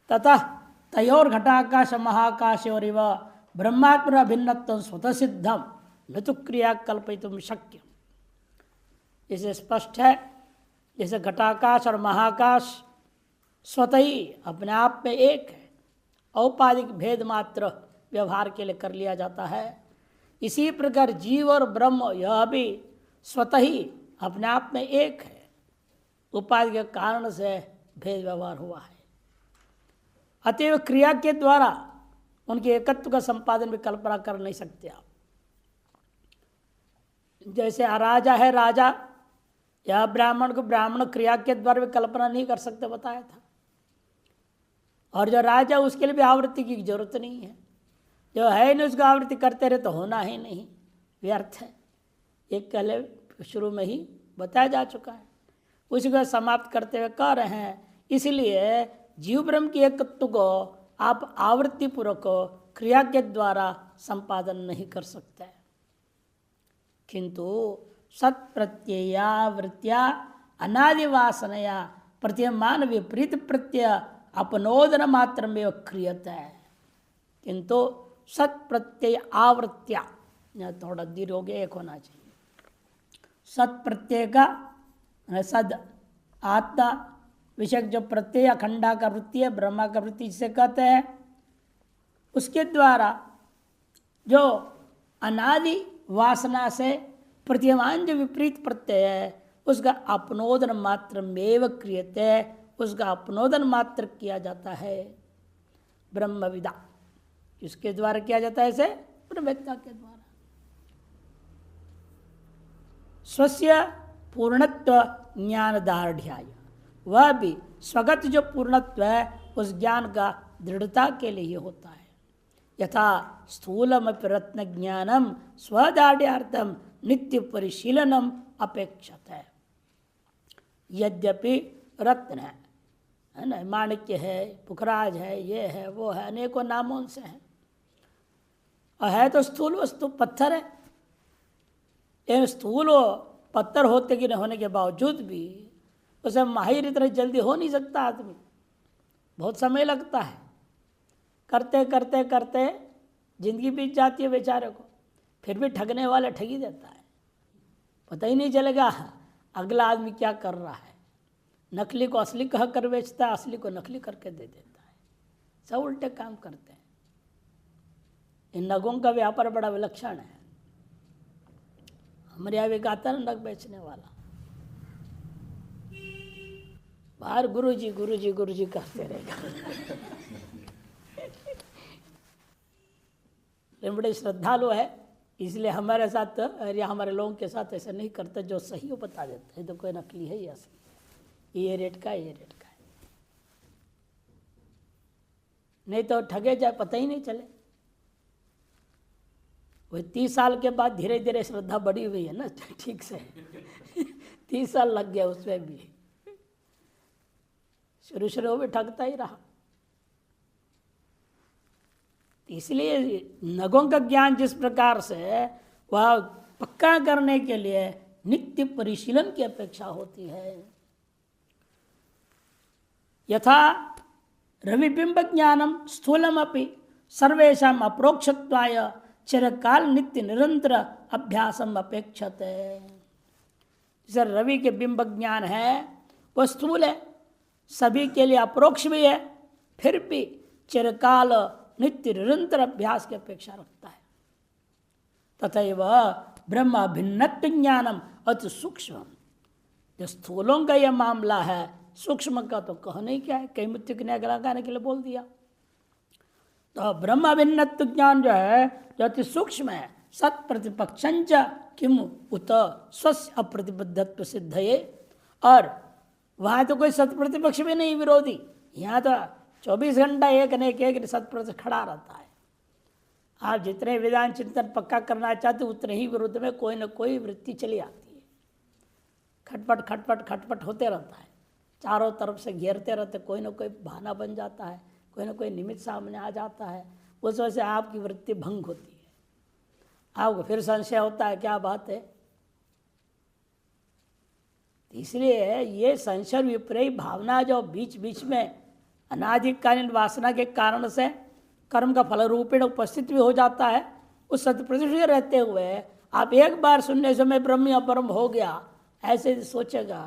ततः तयोर घटाकाश महाकाशोरिव ब्रह्मात्मन भिन्नत्व स्वतः सिद्धम न तो क्रिया कल्पितुम शक्य। इसे स्पष्ट है जैसे घटाकाश और महाकाश स्वतः ही अपने आप में एक है, औपाधिक भेद मात्र व्यवहार के लिए कर लिया जाता है, इसी प्रकार जीव और ब्रह्म यह भी स्वतः ही अपने आप में एक है, उपाधि के कारण से भेद व्यवहार हुआ है। अतएव क्रिया के द्वारा उनके एकत्व का संपादन भी कल्पना कर नहीं सकते आप। जैसे राजा है राजा या ब्राह्मण को ब्राह्मण क्रिया के द्वारा भी कल्पना नहीं कर सकते बताया था। और जो राजा उसके लिए भी आवृत्ति की जरूरत नहीं है, जो है नहीं उसको आवृत्ति करते रहे तो होना ही नहीं, व्यर्थ है। एक पहले शुरू में ही बताया जा चुका है, उसको समाप्त करते हुए कह रहे हैं इसलिए जीव ब्रह्म की एकत्व को आप आवृत्ति पूर्वक क्रिया के द्वारा संपादन नहीं कर सकते। किंतु सत्प्रत्ययावृत्या अनादिवासनया प्रतीयमान विपरीत प्रत्यय अपनोदन मात्र में क्रियते है। किंतु सत्प्रत्यय आवृत्या, थोड़ा दीर्घ हो गया, एक होना चाहिए। सत्प्रत्यय का सद आत्मा विषय जो प्रत्यय अखंडा का वृत्ति है, ब्रह्मा का वृत्ति जिसे कहते हैं, उसके द्वारा जो अनादि वासना से प्रतीयमान जो विपरीत प्रत्यय है उसका अपनोदन मात्र में क्रियते, उसका अपनोदन मात्र किया जाता है ब्रह्मविदा। इसके द्वारा किया जाता है, ऐसे ब्रह्मविदा के द्वारा स्वस्य पूर्णत्व ज्ञान दार्ढ्याय, वह भी स्वगत जो पूर्णत्व है उस ज्ञान का दृढ़ता के लिए ही होता है। यथा स्थूलम रत्न ज्ञानम स्वदाढ़्यार्थम नित्य परिशीलनम अपेक्षित है। यद्यपि रत्न है ना, माणिक्य है, पुखराज है, ये है वो है, अनेकों नामों से है, और है तो स्थूल वस्तु पत्थर है। ये स्थूल पत्थर होते कि न होने के बावजूद भी उसे माहिर इतना जल्दी हो नहीं सकता आदमी, बहुत समय लगता है। करते करते करते जिंदगी बीत जाती है बेचारे को, फिर भी ठगने वाला ठग ही देता है, पता ही नहीं चलेगा अगला आदमी क्या कर रहा है। नकली को असली कह कर बेचता है, असली को नकली करके दे देता है, सब उल्टे काम करते हैं। इन नगों का व्यापार बड़ा विलक्षण है। हमारे यहाँ भी गाता ना नग बेचने वाला, बाहर गुरुजी गुरुजी गुरुजी कहते रहेगा। बड़े श्रद्धालु है, इसलिए हमारे साथ या हमारे लोगों के साथ ऐसा नहीं करते, जो सही हो बता देते हैं, तो कोई नकली है या असली, ये रेट का है, ये रेट का है, नहीं तो ठगे जाए पता ही नहीं चले। वही 30 साल के बाद धीरे धीरे श्रद्धा बढ़ी हुई है ना, ठीक से 30 साल लग गया उसमें भी, शुरू शुरू में ठगता ही रहा। इसलिए नगों का ज्ञान जिस प्रकार से वह पक्का करने के लिए नित्य परिशीलन की अपेक्षा होती है। यथा रविबिंब ज्ञानम स्थूलम अपि सर्वेषाम अप्रोक्षत्वाय चिरकाल नित्य निरंतर अभ्यासम अपेक्षते। जैसे रवि के बिंब ज्ञान है वह स्थूल है, सभी के लिए अप्रोक्ष भी है, फिर भी चिरकाल नित्य निरंतर अभ्यास की अपेक्षा रखता है। तथैव ब्रह्म भिन्नत्व ज्ञानम अति सूक्ष्म, जो स्थूलों का यह मामला है, सूक्ष्म का तो कहने ही क्या है, कई मुत्तिक ने लगाने के लिए बोल दिया। तो ब्रह्म भिन्नत्व ज्ञान जो है जो अति सूक्ष्म है, सत प्रतिपक्षंच किम उत स्वस्य अप्रतिबद्धत्व सिद्धये, और वहाँ तो कोई सत प्रतिपक्ष भी नहीं विरोधी, यहाँ तो 24 घंटा एक न एक सत प्रतिपक्ष खड़ा रहता है। आप जितने वेदांत चिंतन पक्का करना चाहते उतने ही विरुद्ध में कोई न कोई वृत्ति चली आती है, खटपट खटपट खटपट होते रहता है, चारों तरफ से घेरते रहते, कोई न कोई बहाना बन जाता है, कोई न कोई निमित्त सामने आ जाता है, उस वजह से आपकी वृत्ति भंग होती है, आपको फिर संशय होता है क्या बात है। इसलिए ये संशय विपर्य भावना जो बीच बीच में अनादिकालीन वासना के कारण से कर्म का फल रूपेण उपस्थित भी हो जाता है। उस सत्प्रतिष्ठित रहते हुए आप एक बार सुनने से मैं ब्रह्म या परम हो गया ऐसे सोचेगा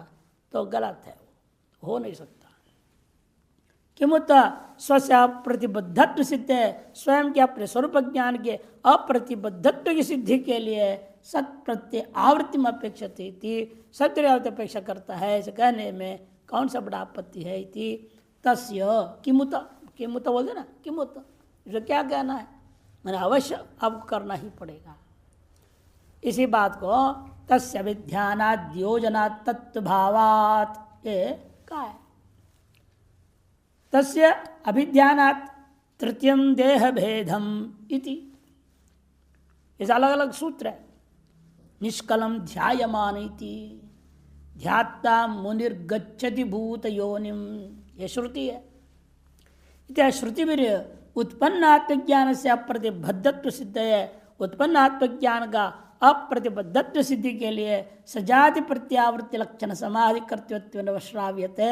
तो गलत है, हो नहीं सकता। किमुत स्वस्य प्रतिबद्धत्व सिद्ध है, स्वयं के अपने स्वरूप ज्ञान के अप्रतिबद्धत्व की सिद्धि के लिए सत प्रत्यय आवृत्ति में अपेक्षित थी, सत्य आवृत्ति अपेक्षा करता है। इसे कहने में कौन सा बड़ा आपत्ति है। इति तस्य किमुत, किमुत बोलते ना, किमुत जो क्या कहना है, मैंने अवश्य आपको करना ही पड़ेगा। इसी बात को तस्य विध्यानात् योजनात् तत्भावात् ये कहा है। तस्य अभिध्यानात् तृतीयं देह भेदम इति, इस अलग अलग सूत्र है। निष्कलम ध्यायमान इति ध्यात्ता मुनिर्गच्छति भूत योनिम, ये श्रुति है। इत्या श्रुति उत्पन्न आत्मज्ञान से अप्रतिबद्धत्व सिद्ध है। उत्पन्न आत्मज्ञान का अप्रतिबद्धत्व सिद्धि के लिए सजाति प्रत्यावृत्ति लक्षण समाधि कर्तृत्व नवश्राव्यते।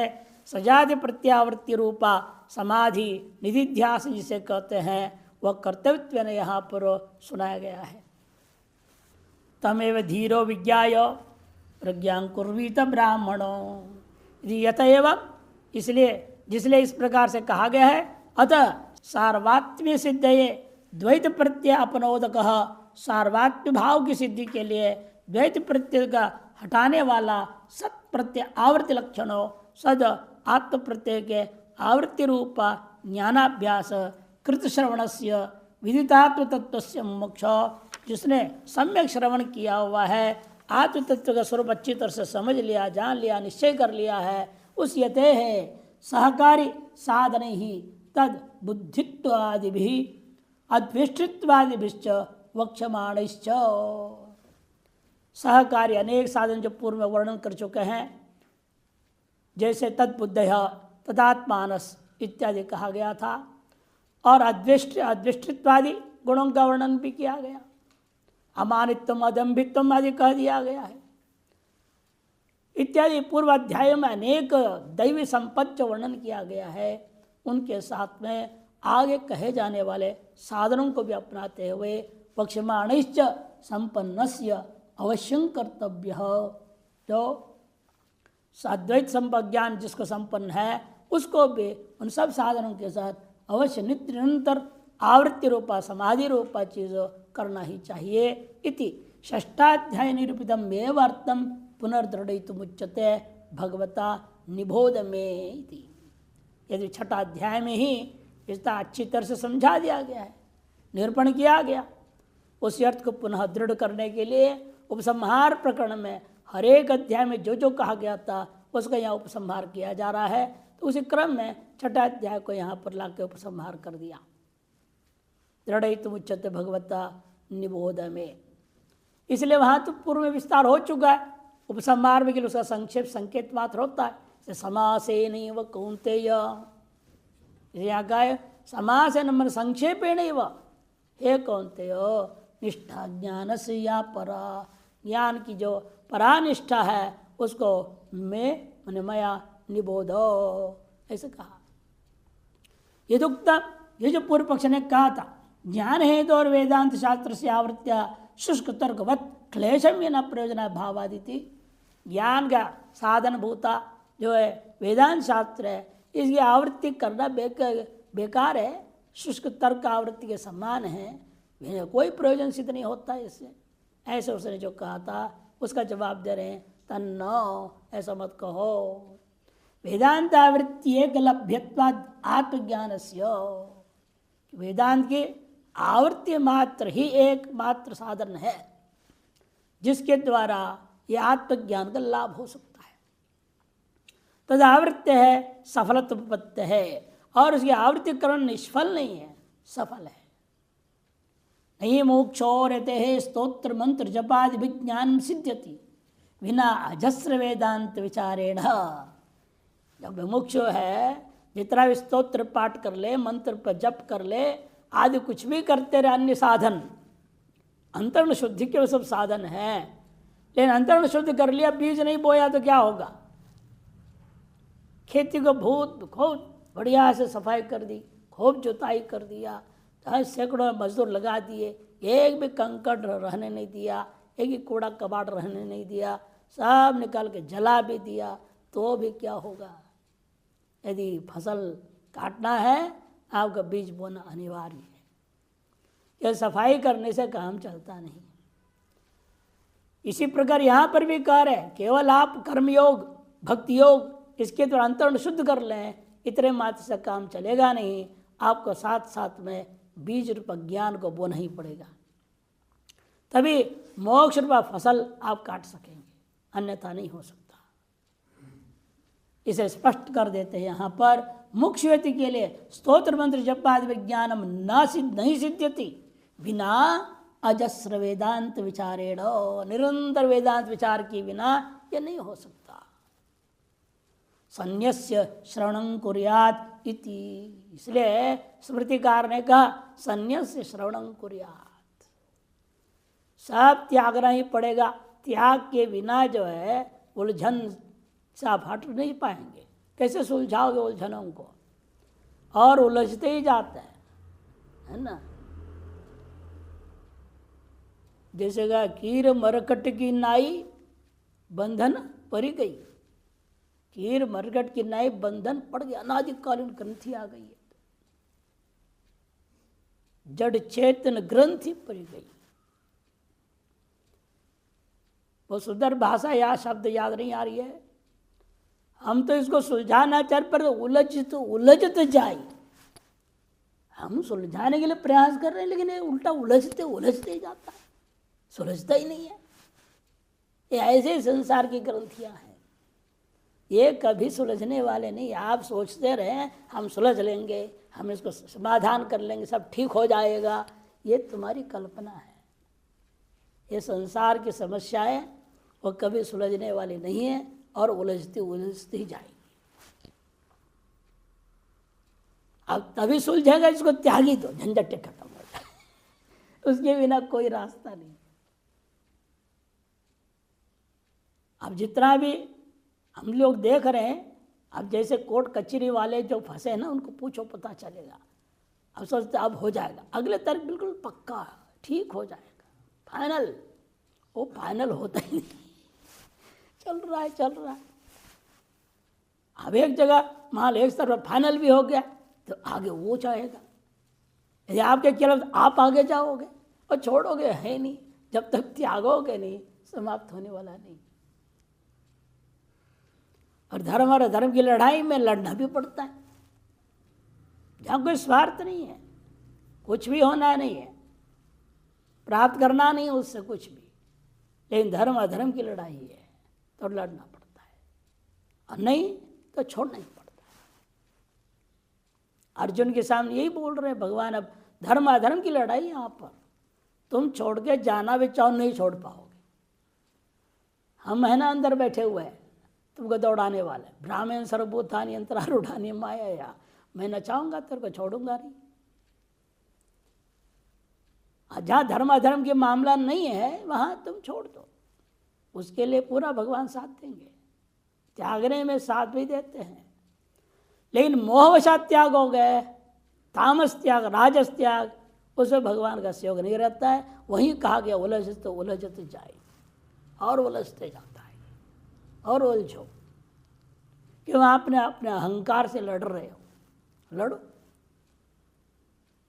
सजाति प्रत्यावृत्ति रूपा समाधि निधिध्यास जिसे कहते हैं वह कर्तव्य ने यहाँ पर सुनाया गया है। तमेव धीरो विज्ञाय प्रज्ञां कुर्वीत ब्राह्मणो यतएव, इसलिए जिसलिए इस प्रकार से कहा गया है। अतः सार्वात्म्य सिद्धये द्वैत प्रत्यय अपनोदक, सार्वात्म्य भाव की सिद्धि के लिए द्वैत प्रत्यय का हटाने वाला सत प्रत्यय आवृत्ति लक्षणों सद आत्म प्रत्यय के आवृत्ति रूप ज्ञानाभ्यास कृत श्रवणस्य विदितात्म तत्व से मोक्ष, जिसने सम्यक श्रवण किया हुआ है, आत्म तत्व का स्वरूप अच्छी तरह से समझ लिया, जान लिया, निश्चय कर लिया है, उस यते है सहकारी साधन ही तद बुद्धित्वादि भी अद्वेष्टित्वादि वक्षमाणश्च। सहकारी अनेक साधन जो पूर्व में वर्णन कर चुके हैं, जैसे तद्बुद्धय तदात्मानस इत्यादि कहा गया था, और अद्वेष्टित्वादि गुणों का वर्णन भी किया गया, अमानित्वम अदम्भित्वम आदि कह दिया गया है इत्यादि। पूर्व अध्याय में अनेक दैवी संपत्ति वर्णन किया गया है, उनके साथ में आगे कहे जाने वाले साधनों को भी अपनाते हुए वक्षमाणश्च संपन्नस्य अवश्यं कर्तव्य, जो अद्वैत संज्ञान जिसको संपन्न है उसको भी उन सब साधनों के साथ अवश्य नित्य निरंतर आवृत्ति रूपा समाधि रूपा चीज करना ही चाहिए। इति षष्ठाध्याय निरूपितम एव अर्थम पुनर्दृढ़ितुमुच्यते भगवता निबोध में इति। यदि छठा अध्याय में ही इसका अच्छी तरह से समझा दिया गया है, निरूपण किया गया, उस अर्थ को पुनः दृढ़ करने के लिए उपसंहार प्रकरण में हर एक अध्याय में जो जो कहा गया था उसका यहाँ उपसंहार किया जा रहा है। तो उसी क्रम में छठा अध्याय को यहाँ पर लाके उपसंहार कर दिया। दृढ़ितुमुच्यते भगवता निबोध में, इसलिए वहाँ तो पूर्व में विस्तार हो चुका है, उपसंहार में उसका संक्षेप संकेत मात्र होता है। समासे नहीं व कौन्तेय, यहाँ का है समास नंबर संक्षेपे नहीं व हे कौन्तेय निष्ठा ज्ञान से या परा, ज्ञान की जो परानिष्ठा है उसको मैं मया निबोधो ऐसे कहा। यदुक्ता, ये जो पूर्व पक्ष ने कहा था ज्ञान हेतु और वेदांत शास्त्र से आवृत्या शुष्क तर्कवत क्लेशम ये न प्रयोजना भावादिति, ज्ञान का साधन भूता जो है वेदांत शास्त्र है, इसकी आवृत्ति करना बेकार है, शुष्क तर्क आवृत्ति के समान है, कोई प्रयोजन सिद्ध नहीं होता इससे। ऐसे उसने जो कहा था उसका जवाब दे रहे हैं तन्नो, ऐसा मत कहो। वेदांत आवृत्ति एक लभ्यत्वाद आत्मज्ञान से, वेदांत की आवृत्ति मात्र ही एक मात्र साधन है जिसके द्वारा यह आत्मज्ञान का लाभ हो सकता है। तद आवृत्ति है सफलत्वपत्य है, और उसकी आवृत्तिकरण निष्फल नहीं है, सफल है। नहीं मोक्षो रहते है स्तोत्र मंत्र जपादि विज्ञान सिद्ध्यति बिना अजस्र वेदांत विचारेण। जब मोक्ष है, जितना भी स्तोत्र पाठ कर ले, मंत्र पर जप कर ले, आदि कुछ भी करते रहे, अन्य साधन अंतर्गुण शुद्धि के सब साधन है, लेकिन अंतर्गुण शुद्ध कर लिया, बीज नहीं बोया तो क्या होगा? खेती को बहुत बढ़िया से सफाई कर दी, खूब जुताई कर दिया, चाहे सैकड़ों मजदूर लगा दिए, एक भी कंकड़ रहने नहीं दिया, एक ही कूड़ा कबाड़ रहने नहीं दिया, सब निकाल के जला भी दिया, तो भी क्या होगा? यदि फसल काटना है आपका बीज बोना अनिवार्य है। यह सफाई करने से काम चलता नहीं। इसी प्रकार यहाँ पर भी कह रहे केवल आप कर्मयोग भक्ति योग इसके द्वारा अंतरण शुद्ध कर लें, इतने मात्र से काम चलेगा नहीं। आपको साथ साथ में बीज रूप ज्ञान को बोना ही पड़ेगा, तभी मोक्ष रूपा फसल आप काट सकेंगे, अन्यथा नहीं हो सकता। इसे स्पष्ट कर देते हैं यहाँ पर। मुख्य व्यक्ति के लिए स्तोत्र मंत्र जपाद विज्ञानम नहीं सिद्ध्यति बिना अजस्र वेदांत विचारेण, निरंतर वेदांत विचार के बिना यह नहीं हो सकता। संन्यस्य श्रवणं कुर्यात् इति, इसलिए स्मृतिकार ने कहा संन्यस्य श्रवणं कुर्यात्, सब त्यागना ही पड़ेगा। त्याग के बिना जो है उलझन से आप हट नहीं पाएंगे। कैसे सुलझाओगे उलझनों को? और उलझते ही जाते हैं, है ना। जैसे कहा कीर मरकट की नाई बंधन परी गई, कीर मरकट की नाई बंधन पड़ गया, अनादिकालीन ग्रंथि आ गई है, जड़ चेतन ग्रंथि पड़ी गई। वो सुंदर भाषा या शब्द याद नहीं आ रही है, हम तो इसको सुलझाना चाह पर उलझ जाए। हम सुलझाने के लिए प्रयास कर रहे हैं, लेकिन उल्टा उलझते ही जाता है, सुलझता ही नहीं है। ये ऐसे संसार की ग्रंथियां हैं, ये कभी सुलझने वाले नहीं। आप सोचते रहे हम सुलझ लेंगे, हम इसको समाधान कर लेंगे, सब ठीक हो जाएगा, ये तुम्हारी कल्पना है। ये संसार की समस्याएं वो कभी सुलझने वाली नहीं है और उलझती ही जाएगी। अब तभी सुलझेगा इसको त्यागी दो, झंझट खत्म हो जाए, उसके बिना कोई रास्ता नहीं। अब जितना भी हम लोग देख रहे हैं, अब जैसे कोर्ट कचहरी वाले जो फंसे हैं ना, उनको पूछो पता चलेगा। अब सोचते अब हो जाएगा, अगले तारीख बिल्कुल पक्का ठीक हो जाएगा, फाइनल। वो फाइनल होता ही नहीं, चल रहा है। अब एक जगह मान एक तरफ फाइनल भी हो गया तो आगे वो चाहेगा, यदि आपके खिलाफ आप आगे जाओगे और छोड़ोगे, है नहीं। जब तक त्यागोगे नहीं, समाप्त होने वाला नहीं। और धर्म की लड़ाई में लड़ना भी पड़ता है, जहाँ कोई स्वार्थ नहीं है, कुछ भी होना नहीं है, प्राप्त करना नहीं उससे कुछ भी, लेकिन धर्म अधर्म की लड़ाई है तो लड़ना पड़ता है, और नहीं तो छोड़ना ही पड़ता है। अर्जुन के सामने यही बोल रहे हैं भगवान, अब धर्म अधर्म की लड़ाई यहाँ पर तुम छोड़ के जाना भी चाहो नहीं छोड़ पाओगे। हम है ना अंदर बैठे हुए हैं, तुमको दौड़ाने वाले, ब्राह्मण सर्वभूतानि यंत्रारूढ़ानि माया, या मैं न चाहूंगा तेरे को छोड़ूंगा नहीं। जहाँ धर्म अधर्म के मामला नहीं है वहां तुम छोड़ दो, उसके लिए पूरा भगवान साथ देंगे, त्यागने में साथ भी देते हैं। लेकिन मोहवशात त्याग हो गए, तामस त्याग, राजस त्याग, उसमें भगवान का सहयोग नहीं रहता है। वहीं कहा गया उलझते जाए, और उलझते जाता है, और उलझो, क्यों? आपने अपने अहंकार से लड़ रहे हो, लड़ो।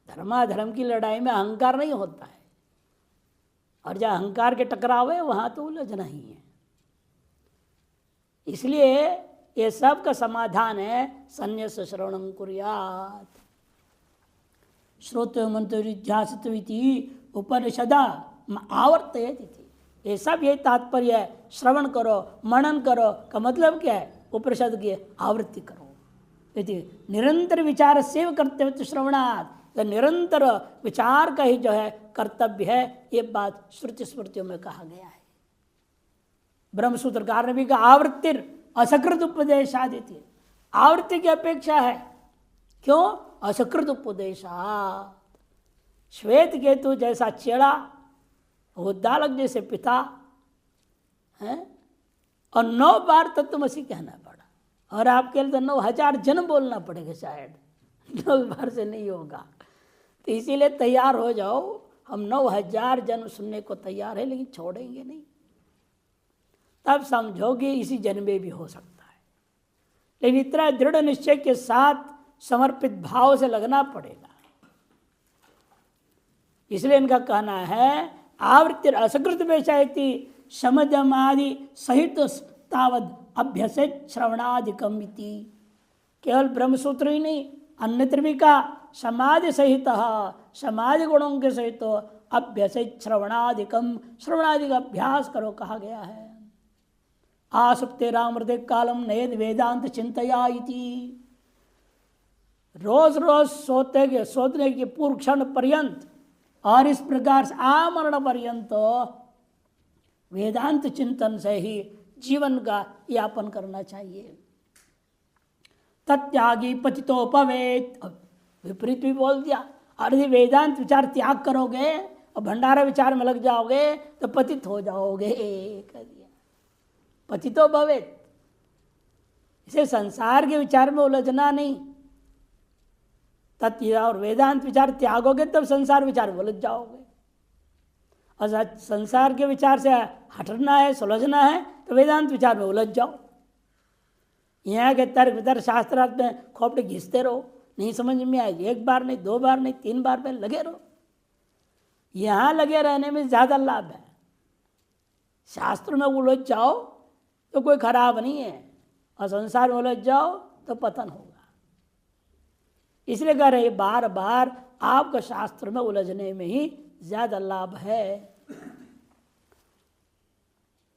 धर्माधर्म की लड़ाई में अहंकार नहीं होता है, और जहाँ अहंकार के टकराव है वहाँ तो उलझना ही है। इसलिए ये सब का समाधान है संन्यास श्रवणं कुर्यात्। श्रोत्र मंत्रिध्यासितविति उपनिषदा आवर्तयति। ये सब ये तात्पर्य है, श्रवण करो, मनन करो का मतलब क्या है? उपनिषद की आवृत्ति करो। यदि निरंतर विचार सेव कर्तव्य श्रवणात्, तो निरंतर विचार का ही जो है कर्तव्य है, ये बात श्रुति स्मृतियों में कहा गया है। ब्रह्मसूत्रकार ने भी कहा आवृत्तिर असकृत उपदेशादिति, आवृत्ति की अपेक्षा है। क्यों? असकृत उपदेशात्। श्वेत केतु जैसा चेड़ा, उद्दालक जैसे पिता है, और 9 बार तत्वमसि कहना पड़ा, और आपके लिए तो 9,000 जन्म बोलना पड़ेगा शायद, 9 बार से नहीं होगा। तो इसीलिए तैयार हो जाओ, हम 9,000 जन्म सुनने को तैयार है, लेकिन छोड़ेंगे नहीं। तब समझोगे इसी जन्म में भी हो सकता है, लेकिन इतना दृढ़ निश्चय के साथ समर्पित भाव से लगना पड़ेगा। इसलिए इनका कहना है आवृत्ति असकृत वेशायति शमदमादि सहित तावद अभ्यसेत श्रवणादिकम इति। केवल ब्रह्मसूत्र ही नहीं, अन्यत्र भी का समाधि सहित, समाधि गुणों के सहित अभ्यसेत श्रवणादिकम, श्रवणादि का अभ्यास करो कहा गया है। आसुप्ते रामृदे कालम नयद वेदांत चिंतया इति। रोज रोज सोते के पूर्व क्षण पर्यंत और इस प्रकार से आमरण पर्यंत वेदांत चिंतन से ही जीवन का यापन करना चाहिए। तत्यागी पतितो पवेत, विपरीत भी बोल दिया। और यदि वेदांत विचार त्याग करोगे और भंडारा विचार में लग जाओगे तो पतित हो जाओगे, कह दिया। पतितो भवेत, इसे संसार के विचार में उलझना नहीं। तत्व और वेदांत विचार त्यागोगे तब संसार विचार में उलझ जाओगे। और संसार के विचार से हटना है, सुलझना है तो वेदांत विचार में उलझ जाओ। यहाँ के तर्क वितर्क शास्त्रार्थ में खोपड़े घिसते रहो, नहीं समझ में आए, 1 बार नहीं, 2 बार नहीं, 3 बार में लगे रहो। यहाँ लगे रहने में ज़्यादा लाभ है। शास्त्र में उलझ जाओ तो कोई खराब नहीं है, और संसार में उलझ जाओ तो पतन होगा। इसलिए कह रहे बार बार आपको शास्त्र में उलझने में ही ज्यादा लाभ है।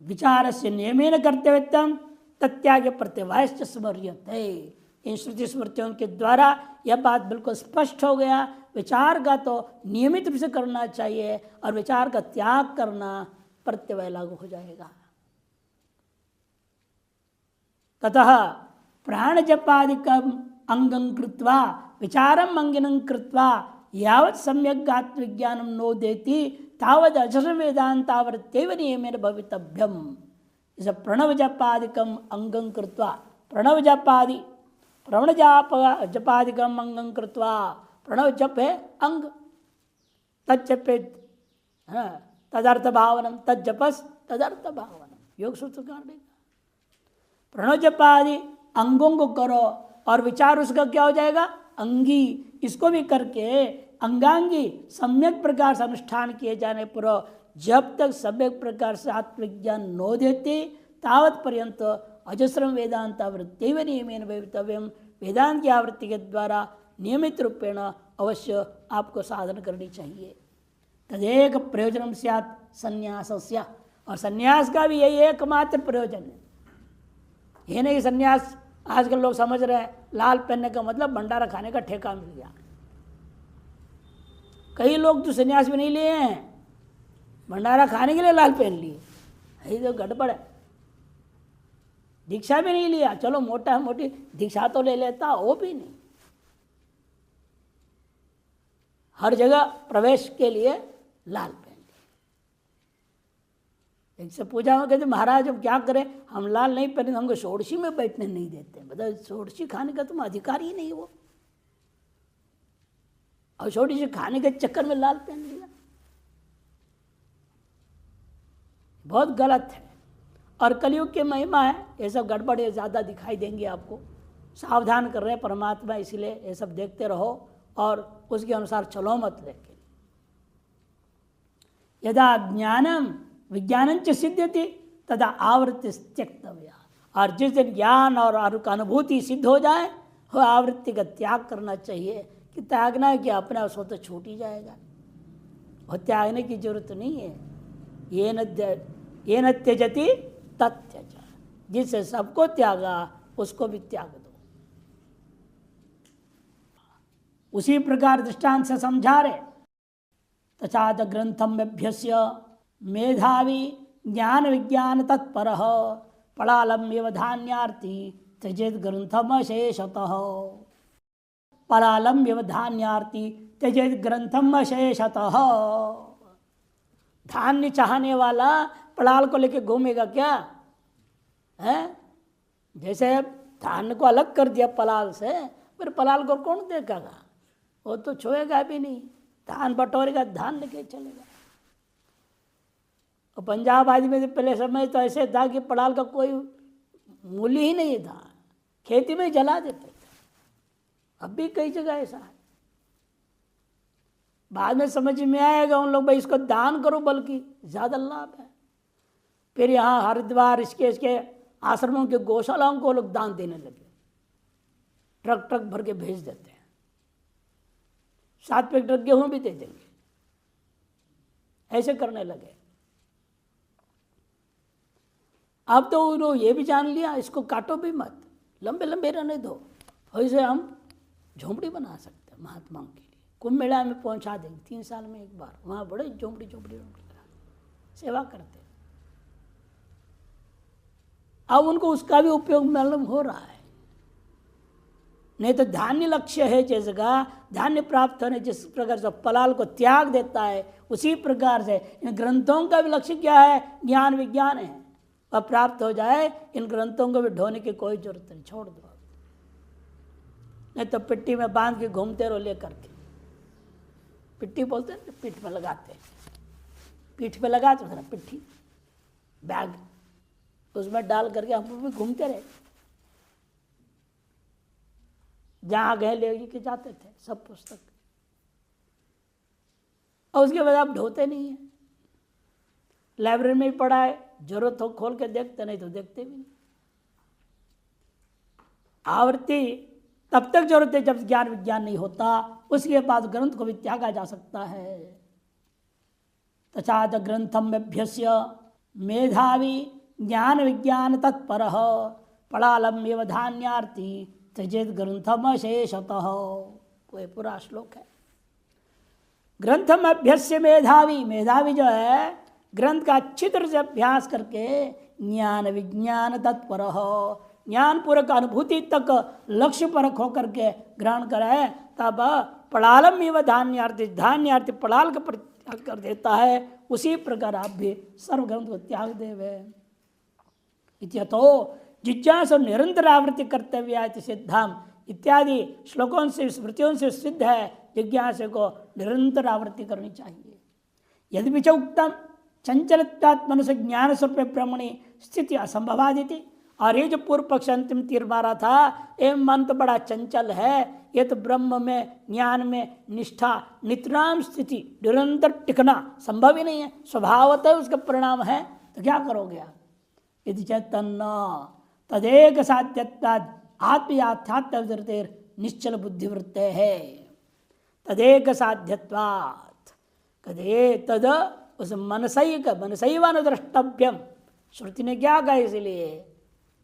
विचार से नियमेन कर्तव्यम तत्याग प्रत्यवायश्च स्मर्यते। इन श्रुति स्मृतियों के द्वारा यह बात बिल्कुल स्पष्ट हो गया। विचार का तो नियमित रूप से करना चाहिए और विचार का त्याग करना प्रत्यवाय लागू हो जाएगा। ततः प्राण जपादिकम अंगं कृत्वा विचारम अंगिनं कृत्वा यावत् सम्यक् आत्मविज्ञानं नोदेति तावत् अजर वेदांतावृत्त्यैव नियमेन भवितव्यम। इस प्रणव जपादिकम अंगं कृत्वा, प्रणव जपादि, प्रणव जपादिकम अंगं कृत्वा, प्रणव जप है अंग, तज्जपे तदर्थ भावनम, तज्जपस तदर्थ भावनम, योग सूत्रकार देगा। प्रणव जपादि अंगों को करो और विचार उसका क्या हो जाएगा, अंगी। इसको भी करके अंगांगी सम्यक प्रकार से अनुष्ठान किए जाने पर जब तक सम्यक प्रकार से आत्मविज्ञान नो देते तावत पर्यंत अजस्रम वेदांत आवृत्ति नियमेन भवितव्यम। वेदांत की आवृत्ति के द्वारा नियमित रूपेण अवश्य आपको साधन करनी चाहिए। तदेक प्रयोजन स्यात् संन्यासस्य, और संन्यास का भी यही एकमात्र प्रयोजन है। ये नहीं संन्यास आजकल लोग समझ रहे हैं लाल पहनने का मतलब भंडारा खाने का ठेका मिल गया। कई लोग तो संन्यास भी नहीं लिए हैं, भंडारा खाने के लिए लाल पहन लिए। यही तो गड़बड़ है। दीक्षा भी नहीं लिया, चलो मोटा मोटी दीक्षा तो ले लेता, वो भी नहीं। हर जगह प्रवेश के लिए लाल पहन लिया। एक से पूछा हो कहते महाराज हम क्या करें, हम लाल नहीं पहने, हमको षोडशी में बैठने नहीं देते। मतलब षोडशी खाने का तुम अधिकार ही नहीं हो, और षोडशी खाने के चक्कर में लाल पहन लिया, बहुत गलत है। और कलयुग की महिमा है, ये सब गड़बड़ ये ज़्यादा दिखाई देंगे आपको। सावधान कर रहे हैं परमात्मा, इसीलिए ये सब देखते रहो और उसके अनुसार चलो मत। लेकिन यदा ज्ञानम विज्ञानंच सिद्ध्यति तदा आवृत्ति त्यक्तव्या। और जिस दिन ज्ञान और अनुभूति सिद्ध हो जाए वो आवृत्ति का त्याग करना चाहिए। कि त्यागना है कि अपना सो तो छूट ही जाएगा, वो त्यागने की जरूरत नहीं है। ये न त्यजति तत्यज, जिससे सबको त्यागा उसको भी त्याग दो। उसी प्रकार दृष्टांत से समझा रहे। तचाद ग्रंथम अभ्यस्य मेधावी ज्ञान विज्ञान तत्पर पलालम एव धान्यार्थी त्यजेत ग्रंथम अशेषतः। पलालम एव धान्यार्थी त्यजेत ग्रंथम अशेषतः। धान्य चाहने वाला पड़ाल को लेके घूमेगा क्या है? जैसे धान को अलग कर दिया पलाल से, फिर पलाल को कौन देखेगा? वो तो छुएगा भी नहीं, धान बटोरेगा, धान लेके चलेगा। और पंजाब आदि में पहले समय तो ऐसे था कि पलाल का कोई मूल्य ही नहीं था, खेती में जला देते थे। अब भी कई जगह ऐसा है। बाद में समझ में आएगा उन लोग, भाई इसको दान करो, बल्कि ज्यादा लाभ है। फिर यहाँ हरिद्वार इसके आश्रमों के गौशालाओं को लोग दान देने लगे, ट्रक ट्रक भर के भेज देते हैं, 7 ट्रक गेहूं भी दे देंगे, ऐसे करने लगे। अब तो उन्होंने ये भी जान लिया, इसको काटो भी मत, लंबे लंबे रहने दो, ऐसे हम झोंपड़ी बना सकते हैं महात्माओं के लिए। कुंभ मेला में पहुंचा देंगे 3 साल में एक बार, वहां बड़े झोंपड़ी सेवा करते। अब उनको उसका भी उपयोग मालूम हो रहा है। नहीं तो धान्य लक्ष्य है, जिस जगह धान्य प्राप्त होने जिस प्रकार से पलाल को त्याग देता है, उसी प्रकार से इन ग्रंथों का भी लक्ष्य क्या है? ज्ञान विज्ञान है। अब प्राप्त हो जाए, इन ग्रंथों को भी ढोने की कोई जरूरत नहीं, छोड़ दो। नहीं तो पिट्टी में बांध के घूमते रहो लेकर के। पिट्टी बोलते हैं, पीठ में लगाते, पीठ पे लगा तो ना पिट्ठी बैग, उसमें डाल करके हम भी घूमते रहे, जहां गए ले के जाते थे सब पुस्तक। और उसके बाद आप ढोते नहीं है, लाइब्रेरी में ही पढ़ा है, जरूरत हो खोल के देखते, नहीं तो देखते भी नहीं। आवृत्ति तब तक जरूरत है जब ज्ञान विज्ञान नहीं होता, उसके बाद ग्रंथ को भी त्यागा जा सकता है। तचाद ग्रंथम अभ्यस्य मेधावी ज्ञान विज्ञान तत्पर पड़ालम एवं धान्यार्थी त्यजेत ग्रंथम शेषतः। कोई पूरा श्लोक है। ग्रंथम अभ्यस्य मेधावी, मेधावी जो है ग्रंथ का अच्छी तरह से अभ्यास करके ज्ञान विज्ञान तत्पर, ज्ञान पूर्वक अनुभूति तक लक्ष्य परक होकर के ग्रहण करे, तब पड़ालम एवं धान्यार्थी, धान्यार्थी पड़ाल का परित्याग कर देता है। उसी प्रकार आप भी सर्व ग्रंथ को त्याग देवे। इत्यतो जिज्ञासा निरंतर आवृत्ति कर्तव्य सिद्धाम इत्यादि श्लोकों से स्मृतियों से सिद्ध है, जिज्ञासा को निरंतर आवृत्ति करनी चाहिए। यदि विच उत्तम चंचलत्वात्मन से ज्ञान स्वरूप ब्रह्मणि स्थिति असंभवादिति। और ये जो पूर्व पक्ष अंतिम तीर मारा था, ये मन तो बड़ा चंचल है, ये तो ब्रह्म में ज्ञान में निष्ठा नितराम स्थिति निरंतर टिकना संभव ही नहीं है, स्वभावतः उसका परिणाम है, तो क्या करोगे आप? यदि चैतन्य तदेक साध्यत्वाद आत्मयाथात्म निश्चल बुद्धिवृत्ते है। तदेक साध्यत्वात् कदे तद उस मनसैव द्रष्टव्यम। श्रुति ने क्या कहा? इसलिए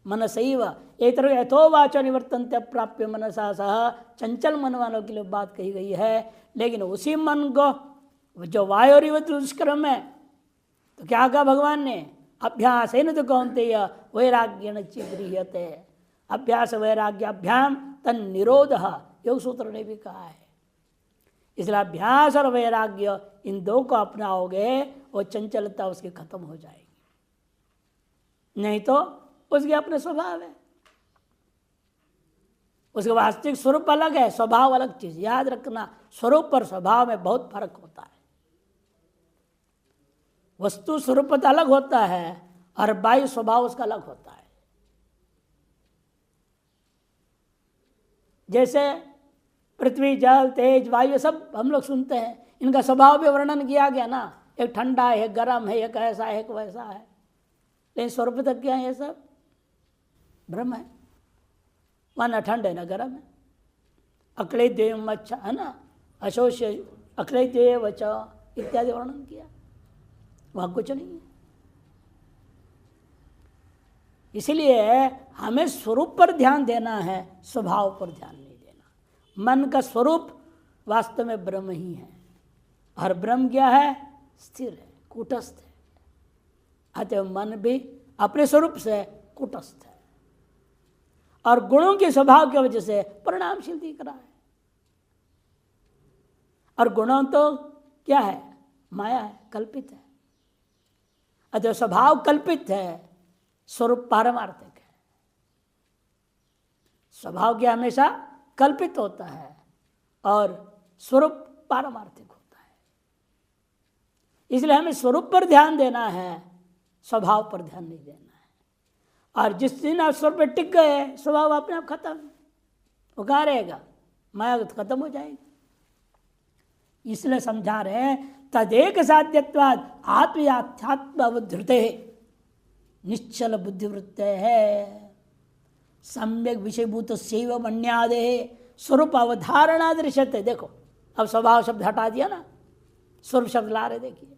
मनसैव एक तरह यथोवाचो निवर्तन्ते प्राप्य मनसा सह, चंचल मन वालों के लिए बात कही गई है। लेकिन उसी मन को जो वायोरिव दुष्कर्म है, तो क्या कहा भगवान ने? अभ्यास है न तो कौन्तेय वैराग्येण चिगृह्यते। अभ्यास वैराग्याभ्याम तन निरोध, योग सूत्र ने भी कहा है। इसलिए अभ्यास और वैराग्य इन दो को अपनाओगे, वो चंचलता उसकी खत्म हो जाएगी। नहीं तो उसके अपने स्वभाव है, उसका वास्तविक स्वरूप अलग है, स्वभाव अलग चीज। याद रखना, स्वरूप और स्वभाव में बहुत फर्क होता है। वस्तु स्वरूप अलग होता है और बाह्य स्वभाव उसका अलग होता है। जैसे पृथ्वी जल तेज वायु सब हम लोग सुनते हैं, इनका स्वभाव भी वर्णन किया गया ना, एक ठंडा है, एक गर्म है, एक ऐसा है, एक वैसा है। लेकिन स्वरूप तक क्या है? ये सब ब्रह्म है, वह न ठंड है न गर्म है। अक्ले देव अच्छा है ना, अशोष्य अक्ले देव इत्यादि वर्णन किया, वह कुछ नहीं है। इसलिए हमें स्वरूप पर ध्यान देना है, स्वभाव पर ध्यान नहीं देना। मन का स्वरूप वास्तव में ब्रह्म ही है, और ब्रह्म क्या है? स्थिर है, कूटस्थ है। अतः मन भी अपने स्वरूप से कूटस्थ है और गुणों के स्वभाव की वजह से परिणामशील दिख रहा है। और गुणों तो क्या है? माया है, कल्पित है। अतः स्वभाव कल्पित है, स्वरूप पारमार्थिक है। स्वभाव क्या हमेशा कल्पित होता है और स्वरूप पारमार्थिक होता है। इसलिए हमें स्वरूप पर ध्यान देना है, स्वभाव पर ध्यान नहीं देना है। और जिस दिन आप स्वरूप पर टिक गए, स्वभाव अपने आप खत्म, वो कहाँ रहेगा, माया खत्म हो जाएगी। इसलिए समझा रहे हैं तदेक साध्यत्वाद आत्मयाध्यात्म अवधृते निश्चल बुद्धिवृत्ते है सम्यक विषयभूत सेव मन्यादे स्वरूप अवधारणा दृश्यते। देखो अब स्वभाव शब्द हटा दिया ना, स्वरूप शब्द ला रहे, देखिए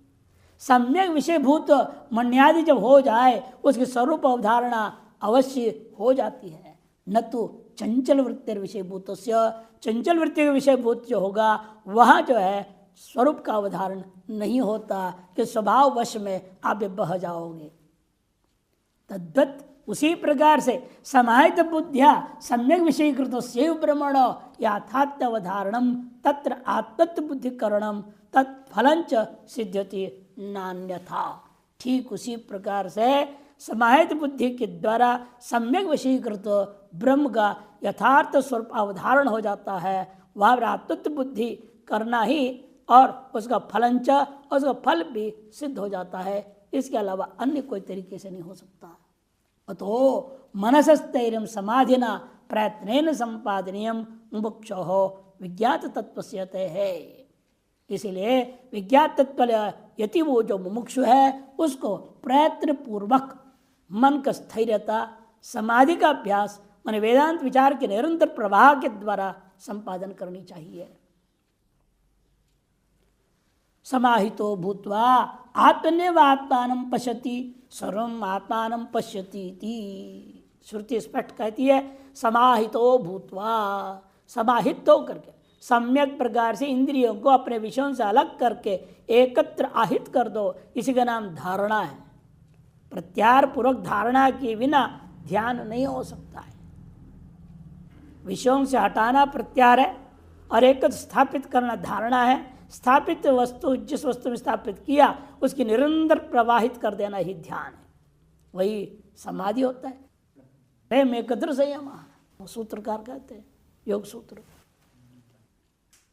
सम्यक विषयभूत मन्यादि जब हो जाए उसकी स्वरूप अवधारणा अवश्य हो जाती है। न तो चंचल वृत्ति विषयभूत, चंचल वृत्ति के विषयभूत जो होगा वहाँ जो है स्वरूप का अवधारण नहीं होता कि स्वभाव वश में आप बह जाओगे। तद्वत उसी प्रकार से समाहित बुद्धिया सम्यक विषयीकृत सेव ब्रह्मण याथात्म अवधारणम तत्र आत्मत्व बुद्धिकरणम तत्फलंच सिद्ध्यति नान्यथा। ठीक उसी प्रकार से समाहित बुद्धि के द्वारा सम्यक विषयीकृत ब्रह्म का यथार्थ स्वरूप अवधारण हो जाता है। वह आत्मत्व बुद्धि करना ही और उसका फलंच, उसका फल भी सिद्ध हो जाता है। इसके अलावा अन्य कोई तरीके से नहीं हो सकता। अतो मनसस्थैर्यं समाधिना प्रयत्नेन संपादनीयम मुमुक्षोः विज्ञात तत्वस्यते है। इसलिए विज्ञात तत्व यति वो जो मुमुक्षु है उसको प्रयत्न पूर्वक मन का स्थैर्यता, समाधि का अभ्यास, मन वेदांत विचार के निरंतर प्रवाह के द्वारा संपादन करनी चाहिए। समाहितो भूत्वा आत्मन्यव आत्मानं पश्यति सर्वम आत्मानं पश्यति इति। श्रुति स्पष्ट कहती है समाहितो भूत्वा, समाहित हो करके सम्यक प्रकार से इंद्रियों को अपने विषयों से अलग करके एकत्र आहित कर दो, इसी का नाम धारणा है। प्रत्याहार पूर्वक धारणा के बिना ध्यान नहीं हो सकता है। विषयों से हटाना प्रत्याहार है और एकत्र स्थापित करना धारणा है। स्थापित वस्तु जिस वस्तु में स्थापित किया उसकी निरंतर प्रवाहित कर देना ही ध्यान है, वही समाधि होता है। प्रेम एकत्र संयम सूत्रकार कहते हैं योग सूत्र।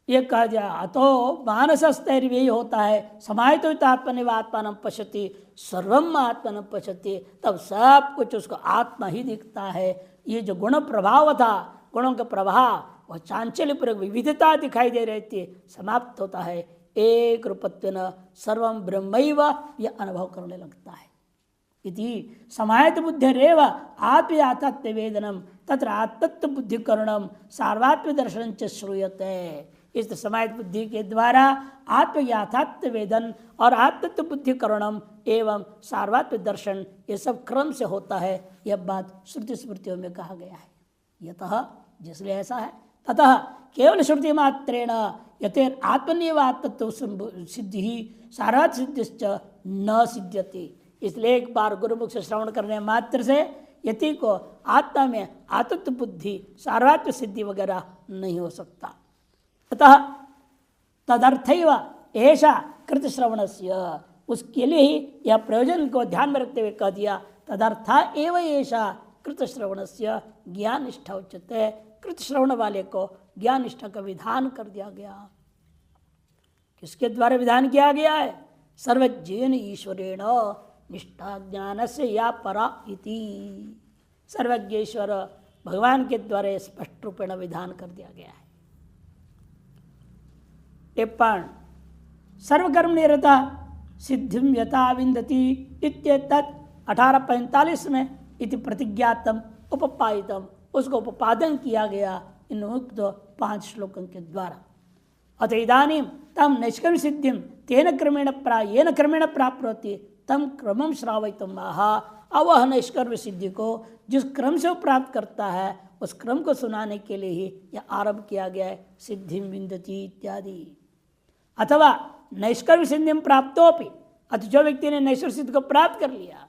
ये कहा जाए अतो मानसस्थैर्य यही होता है समाहित आत्मनिव आत्मान पश्यति सर्वम आत्मन पश्यति, तब सब कुछ उसको आत्मा ही दिखता है। ये जो गुण प्रभाव था, गुणों का प्रभाव वह चांचल्य पूर्वक विविधता दिखाई दे रहती है, समाप्त होता है। एक रूपत्वेन सर्वम ब्रह्मैव यह अनुभव करने लगता है। इति समाहित बुद्धिरेव आत्मयाथात्म्य वेदनम तत्र आत्मत्व बुद्धिकरणम सार्वात्म्य दर्शन च श्रूयते। इस समाहित बुद्धि के द्वारा आत्मयाथात्म्य वेदन और आत्मत्व बुद्धिकरणम एवं सार्वात्म्य दर्शन ये सब क्रम से होता है। यह बात श्रुति स्मृतियों में कहा गया है। यतः जिसलिए ऐसा है, ततः केवल श्रुति मात्रेण यतेर आत्मन्यव आत्मत्व सिद्धि ही सार्वात्म सिद्धिश्च न सिद्ध्यति। इसलिए एक बार गुरुमुख से श्रवण करने मात्र से यति को आत्मा में आत्मत्व बुद्धि सार्वात्म सिद्धि वगैरह नहीं हो सकता। अतः तदर्थैव ऐसा कृत श्रवणस्य, उसके लिए ही यह प्रयोजन को ध्यान में रखते हुए कह दिया तदर्था एव ऐसा कृत श्रवणस्य ज्ञान निष्ठा उच्यते। कृत श्रवण वाले को ज्ञान निष्ठा का विधान कर दिया गया। किसके द्वारा विधान किया गया है? सर्वज्ञेन ईश्वरेण निष्ठा ज्ञान से या परा इति। सर्वज्ञ ईश्वर भगवान के द्वारा स्पष्ट रूपेण विधान कर दिया गया है। टिप्पण सर्वकर्म निरता सिद्धिम यथा विंदति इत्येतत् 1845 में इति प्रतिज्ञातम उपपादितम, उसको उपादन किया गया इन उक्त 5 श्लोकों के द्वारा। अत इदानीं तम नैष्कर्म्य सिद्धिम तेन क्रमेण येन क्रमेण प्राप्त होती तम क्रमम श्रावयितुम आहा। अब वह नैष्कर्म्य सिद्धि को जिस क्रम से वो प्राप्त करता है उस क्रम को सुनाने के लिए ही यह आरंभ किया गया है, सिद्धिम विंदति इत्यादि। अथवा नैष्कर्म्य सिद्धिम प्राप्तोपि, अथ जो व्यक्ति ने नैष्कर्म्य सिद्धि को प्राप्त कर लिया,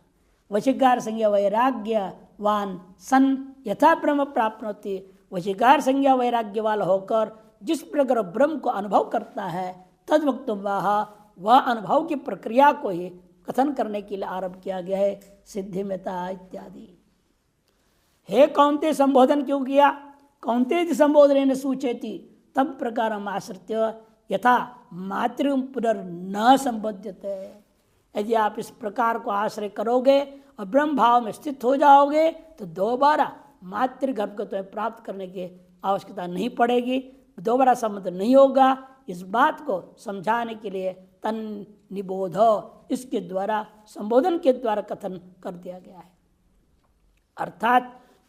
वशीकार संज्ञा वैराग्यवान सन यथा ब्रह्म प्राप्नोति, वशीकार संज्ञा वैराग्य वाला होकर जिस प्रकार ब्रह्म को अनुभव करता है तद वक्त वह अनुभव की प्रक्रिया को ही कथन करने के लिए आरंभ किया गया है, सिद्धिमता इत्यादि। हे कौन्ते संबोधन क्यों किया? कौंतेति संबोधनेन सूचयति तब प्रकारम आश्रित्य यथा मातृ पुनर्न संबध्यते। यदि आप इस प्रकार को आश्रय करोगे और ब्रह्म भाव में स्थित हो जाओगे तो दोबारा मातृगर्भ को तुम्हें प्राप्त करने की आवश्यकता नहीं पड़ेगी, दोबारा संबंध नहीं होगा। इस बात को समझाने के लिए तन निबोध इसके द्वारा संबोधन के द्वारा कथन कर दिया गया है। अर्थात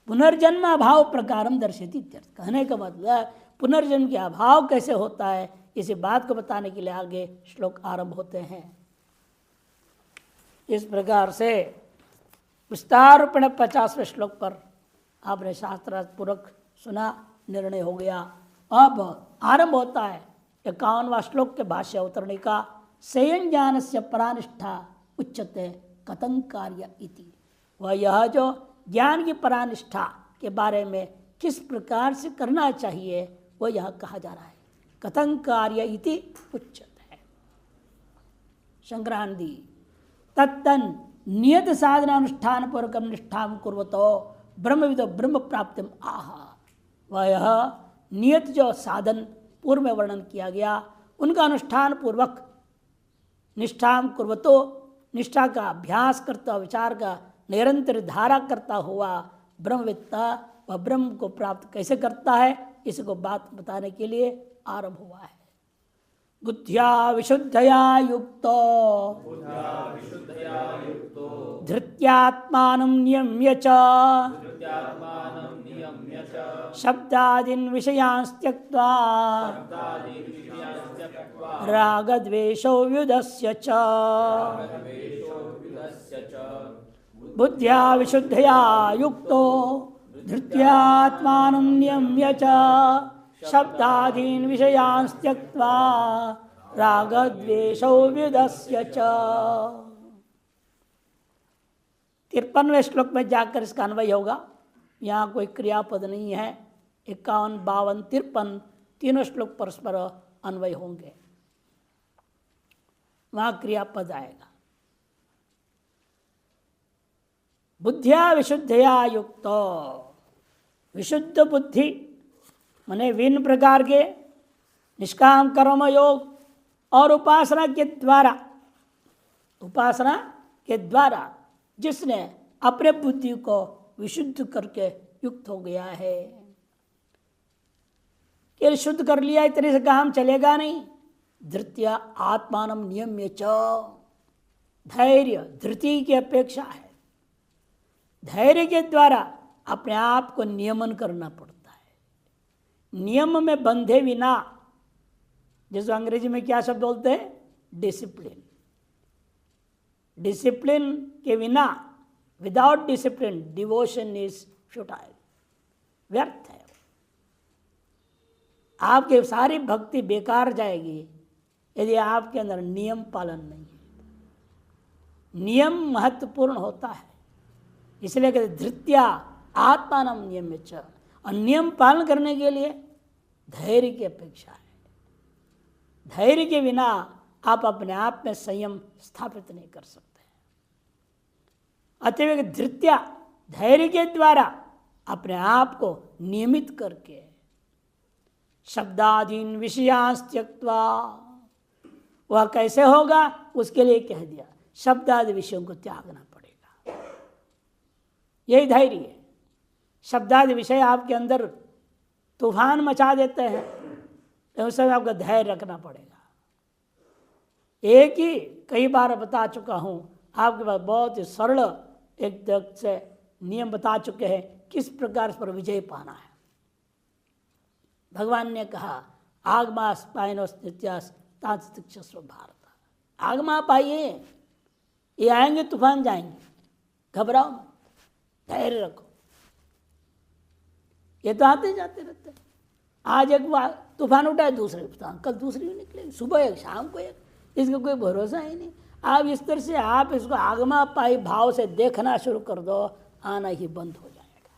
पुनर्जन्म अभाव प्रकारम दर्शयति। कहने का मतलब पुनर्जन्म के अभाव कैसे होता है इसी बात को बताने के लिए आगे श्लोक आरंभ होते हैं। इस प्रकार से विस्तार रूपेण 50वें श्लोक पर आपने शास्त्रार्थ पूर्वक सुना, निर्णय हो गया। अब आरंभ होता है 51वां श्लोक के भाष्य अवतरणी का। सेयं ज्ञानस्य परानिष्ठा उच्यते कथं कार्य इति। वह यह जो ज्ञान की परानिष्ठा के बारे में किस प्रकार से करना चाहिए वह यह कहा जा रहा है। कथं कार्य इति उच्यते। संक्रांति तत्तन नियत साधनानुष्ठान पूर्वकम निष्ठाम कुर्वतो ब्रह्मविदो ब्रह्म प्राप्तिम आह। वह यह नियत जो साधन पूर्व में वर्णन किया गया उनका अनुष्ठान पूर्वक निष्ठाम कुर्वतो निष्ठा का अभ्यास करता विचार का निरंतर धारा करता हुआ ब्रह्मविद्ता वह ब्रह्म को प्राप्त कैसे करता है इसको बात बताने के लिए आरंभ हुआ है। बुद्ध्या विशुद्धया युक्तो धृत्यात्मानं नियम्य च शब्दादीन् विषयान् त्यक्त्वा रागद्वेषौ व्युदस्य च। बुद्ध्या विशुद्धया युक्तो धृत्यात्मानं नियम्य च शब्दादीन् विषयान् त्यक्त्वा रागद्वेषौ व्युदस्य च। 53वें श्लोक में जाकर इसका अन्वय होगा। यहाँ कोई क्रियापद नहीं है। 51, 52, 53 तीनों श्लोक परस्पर अन्वय होंगे, वहाँ क्रियापद आएगा। बुद्धिया विशुद्धया युक्तो, विशुद्ध बुद्धि माने विभिन्न प्रकार के निष्काम कर्म योग और उपासना के द्वारा जिसने अपने बुद्धि को विशुद्ध करके युक्त हो गया है। कि शुद्ध कर लिया इतने से काम चलेगा नहीं। धृत्या आत्मानं नियम्य च, धैर्य धृति की अपेक्षा है। धैर्य के द्वारा अपने आप को नियमन करना पड़ता है। नियम में बंधे बिना, जिसको अंग्रेजी में क्या शब्द बोलते हैं, डिसिप्लिन। डिसिप्लिन के बिना, without discipline devotion is futile, व्यर्थ है। आपकी सारी भक्ति बेकार जाएगी यदि आपके अंदर नियम पालन नहीं है। नियम महत्वपूर्ण होता है, इसलिए कहते धृत्या आत्मानं नियम्य च। और नियम पालन करने के लिए धैर्य की अपेक्षा है। धैर्य के बिना आप अपने आप में संयम स्थापित नहीं कर सकते। अतएव धृत्या, धैर्य के द्वारा अपने आप को नियमित करके शब्दादीन विषयांश त्यक्त्वा, वह कैसे होगा उसके लिए कह दिया शब्दादि विषयों को त्यागना पड़ेगा। यही धैर्य है। शब्दादि विषय आपके अंदर तूफान मचा देते हैं तो उस समय आपका धैर्य रखना पड़ेगा। एक ही कई बार बता चुका हूँ, आपके पास बहुत ही सरल एक तरह से नियम बता चुके हैं किस प्रकार इस पर विजय पाना है। भगवान ने कहा आगमास पायनोस नित्यास तांस्व भारत। आगमा पाइए, ये आएंगे तूफान जाएंगे, घबराओ मत, धैर्य रखो। ये तो आते जाते रहते हैं। आज एक बार तूफान उठा है, दूसरे तूफान, कल दूसरी निकलेगी, सुबह एक शाम को एक, इसका कोई भरोसा ही नहीं। आप इस तरह से आप इसको आगमा पाई भाव से देखना शुरू कर दो, आना ही बंद हो जाएगा।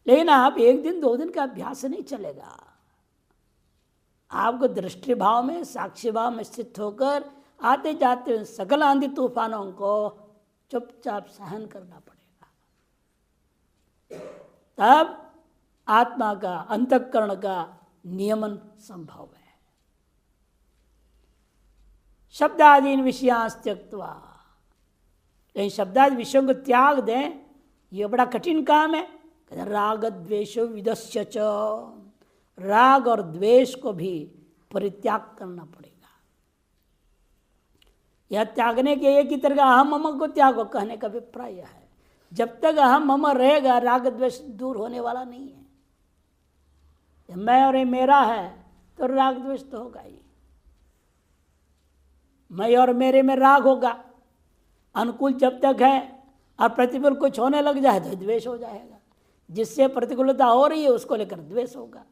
लेकिन आप एक दिन दो दिन का अभ्यास से नहीं चलेगा। आपको दृष्टि भाव में, साक्षी भाव में स्थित होकर आते जाते सकल आंधी तूफानों को चुपचाप सहन करना पड़ेगा। तब आत्मा का अंतःकरण का नियमन संभव है। शब्दादीन विषयांस त्यक्त्वा, लेकिन शब्दादि विषयों को त्याग दें, ये बड़ा कठिन काम है। राग द्वेषो विदस्य च, राग और द्वेष को भी परित्याग करना पड़ेगा। यह त्यागने के एक ही तरह का अहम मम को त्यागो कहने का अभिप्राय है। जब तक अहम मम रहेगा राग द्वेष दूर होने वाला नहीं है। जब मैं और ये मेरा है तो राग द्वेष तो होगा ही। मैं और मेरे में राग होगा, अनुकूल जब तक है, और प्रतिकूल कुछ होने लग जाए तो द्वेष हो जाएगा। जिससे प्रतिकूलता हो रही है उसको लेकर द्वेष होगा।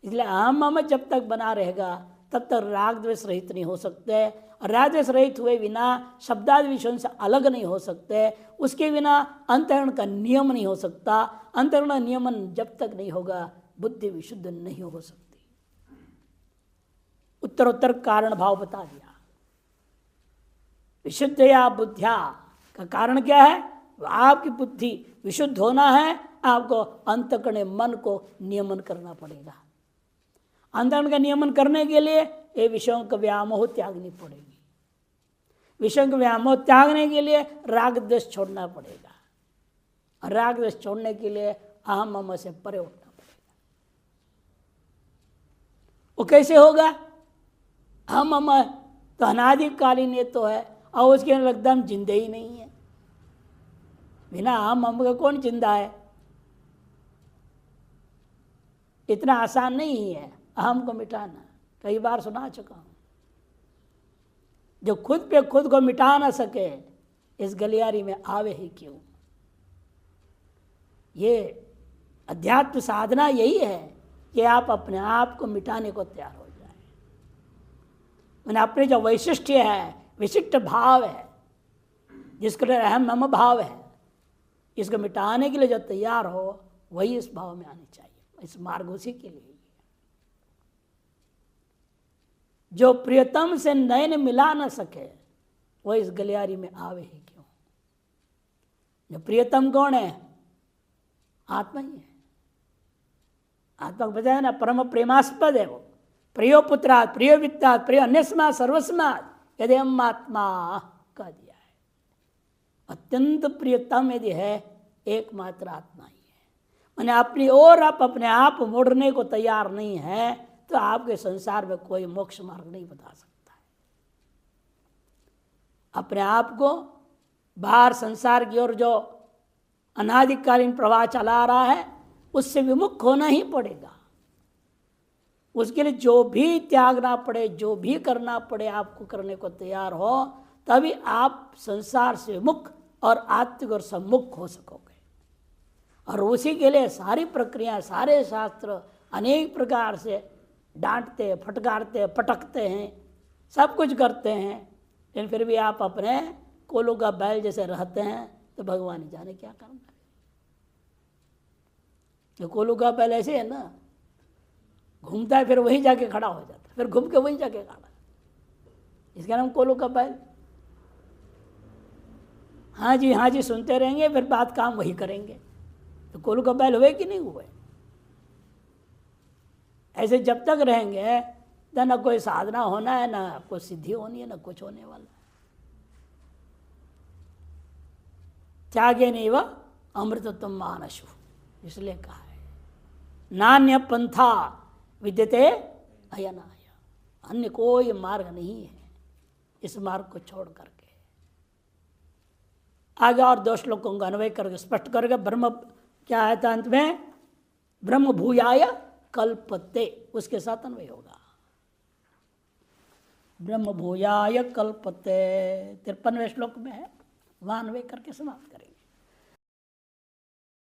इसलिए अहम मम जब तक बना रहेगा तब तक राग द्वेष रहित नहीं हो सकते, और राग द्वेष रहित हुए बिना शब्दादि विषयों से अलग नहीं हो सकते। उसके बिना अंतःकरण का नियम नहीं हो सकता। अंतःकरण नियमन जब तक नहीं होगा बुद्धि विशुद्ध नहीं हो सकती। उत्तरोत्तर कारण भाव बता दिया। विशुद्ध या बुद्धिया का कारण क्या है? आपकी बुद्धि विशुद्ध होना है, आपको अंतःकरण मन को नियमन करना पड़ेगा। अंतःकरण का नियमन करने के लिए ये विषयों का व्यामोह त्यागनी पड़ेगी। विषयों का व्यामोह त्यागने के लिए राग द्वेष छोड़ना पड़ेगा, और राग द्वेष छोड़ने के लिए अहम मम से परे उठना पड़ेगा। वो कैसे होगा? अहम मम तो अनादिकालीन ये तो है, और उसके एकदम जिंदे ही नहीं है। बिना अहम मम का कौन जिंदा है? इतना आसान नहीं है अहम को मिटाना। कई बार सुना चुका हूं। जो खुद पे खुद को मिटा ना सके इस गलियारी में आवे ही क्यों? ये अध्यात्म साधना यही है कि आप अपने आप को मिटाने को तैयार हो जाए। मैंने अपने जो वैशिष्ट्य है, विशिष्ट भाव है, जिसके लिए अहम मम भाव है, इसको मिटाने के लिए जो तैयार हो वही इस भाव में आनी चाहिए। इस मार्ग उसी के लिए। जो प्रियतम से नयन मिला न सके वो इस गलियारी में आवे ही क्यों? जो प्रियतम कौन है? आत्मा ही है। आत्मा को बताया ना, परम प्रेमास्पद है वो। प्रियो पुत्रात्, प्रियो वित्तात्, प्रियो अन्यस्मात् सर्वस्मात् यदि हम आत्मा कह दिया है। अत्यंत प्रियतम यदि है एकमात्र आत्मा ही है। मैंने अपनी ओर आप अपने आप मोड़ने को तैयार नहीं है तो आपके संसार में कोई मोक्ष मार्ग नहीं बता सकता है। अपने आप को बाहर संसार की ओर जो अनादिकालीन प्रवाह चला रहा है उससे विमुख होना ही पड़ेगा। उसके लिए जो भी त्यागना पड़े, जो भी करना पड़े, आपको करने को तैयार हो, तभी आप संसार से विमुख और आत्मिक और सम्मुख हो सकोगे। और उसी के लिए सारी प्रक्रिया, सारे शास्त्र अनेक प्रकार से डांटते, फटकारते, पटकते हैं, सब कुछ करते हैं, लेकिन फिर भी आप अपने कोलों का बैल जैसे रहते हैं तो भगवान ही जाने क्या करना है। तो कोलों का बैल ऐसे है ना, घूमता है फिर वहीं जाके खड़ा हो जाता है, फिर घूम के वहीं जाके खड़ा। इसका नाम कोलों का बैल। हाँ जी सुनते रहेंगे, फिर बात काम वही करेंगे। तो कोलों का बैल हुए कि नहीं हुए? ऐसे जब तक रहेंगे तो ना कोई साधना होना है, ना कोई सिद्धि होनी है, ना कुछ होने वाला है। त्यागे नहीं व अमृतत्वम मानसु, इसलिए कहा है नान्य पंथा विद्यते अयनाय। अन्य कोई मार्ग नहीं है इस मार्ग को छोड़ करके। आगे और 2 श्लोकों का अन्वय करके स्पष्ट करके ब्रह्म क्या है अंत में? ब्रह्म भूयाय कल्पते, उसके साथ अन्वय होगा। ब्रह्म भूयाय कल्पते 53वें श्लोक में है, वहां अन्वय करके समाप्त करेंगे।